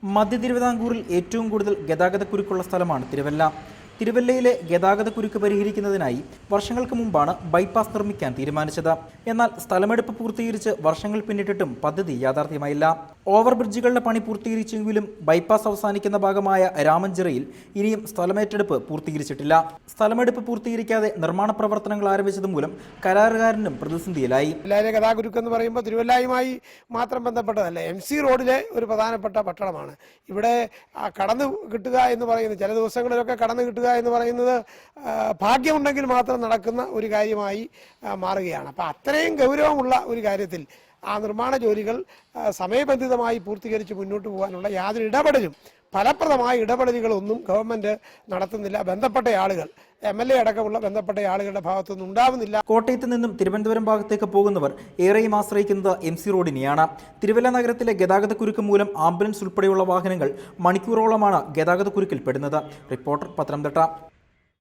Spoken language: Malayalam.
മധ്യ തിരുവിതാംകൂറിൽ ഏറ്റവും കൂടുതൽ ഗതാഗതക്കുരുക്കുള്ള സ്ഥലമാണ് തിരുവല്ല. തിരുവല്ലയിലെ ഗതാഗതക്കുരുക്ക് പരിഹരിക്കുന്നതിനായി വർഷങ്ങൾക്ക് മുമ്പാണ് ബൈപ്പാസ് നിർമ്മിക്കാൻ തീരുമാനിച്ചത്. എന്നാൽ സ്ഥലമെടുപ്പ് പൂർത്തീകരിച്ച് വർഷങ്ങൾ പിന്നിട്ടിട്ടും പദ്ധതി യാഥാർത്ഥ്യമായില്ല. ഓവർബ്രിഡ്ജുകളുടെ പണി പൂർത്തീകരിച്ചെങ്കിലും ബൈപ്പാസ് അവസാനിക്കുന്ന ഭാഗമായ രാമഞ്ചിറയിൽ ഇനിയും സ്ഥലമേറ്റെടുപ്പ് പൂർത്തീകരിച്ചിട്ടില്ല. സ്ഥലമെടുപ്പ് പൂർത്തീകരിക്കാതെ നിർമ്മാണ പ്രവർത്തനങ്ങൾ ആരംഭിച്ചത് മൂലം കരാറുകാരനും പ്രതിസന്ധിയിലായി. ഗതാഗതക്കുരുക്ക് എന്ന് പറയുമ്പോൾ തിരുവല്ലയുമായി മാത്രം ബന്ധപ്പെട്ടതല്ല, MC റോഡിലെ ഒരു പ്രധാനപ്പെട്ട പട്ടണമാണ്. ഇവിടെ കടന്നു കിട്ടുക എന്ന് പറയുന്നത്, ചില ദിവസങ്ങളിലൊക്കെ കടന്നു കിട്ടുക എന്ന് പറയുന്നത് ഭാഗ്യമുണ്ടെങ്കിൽ മാത്രം നടക്കുന്ന ഒരു കാര്യമായി മാറുകയാണ്. അപ്പം അത്രയും ഗൗരവമുള്ള ഒരു കാര്യത്തിൽ ആ നിർമ്മാണ ജോലികൾ സമയബന്ധിതമായി പൂർത്തീകരിച്ച് മുന്നോട്ട് പോകാനുള്ള യാതൊരു ഇടപെടലും, ഫലപ്രദമായ ഇടപെടലുകളൊന്നും ഗവൺമെന്റ് നടത്തുന്നില്ല. ബന്ധപ്പെട്ട ആളുകൾ, MLA അടക്കമുള്ള ബന്ധപ്പെട്ട ആളുകളുടെ ഭാഗത്തുനിന്ന് ഉണ്ടാവുന്നില്ല. കോട്ടയത്ത് നിന്നും തിരുവനന്തപുരം ഭാഗത്തേക്ക് പോകുന്നവർ ഏറെയും ആശ്രയിക്കുന്നത് MC റോഡിനെയാണ്. തിരുവല്ല നഗരത്തിലെ ഗതാഗതക്കുരുക്ക് മൂലം ആംബുലൻസ് ഉൾപ്പെടെയുള്ള വാഹനങ്ങൾ മണിക്കൂറോളമാണ് ഗതാഗതക്കുരുക്കിൽ പെടുന്നത്. റിപ്പോർട്ടർ, പത്തനംതിട്ട.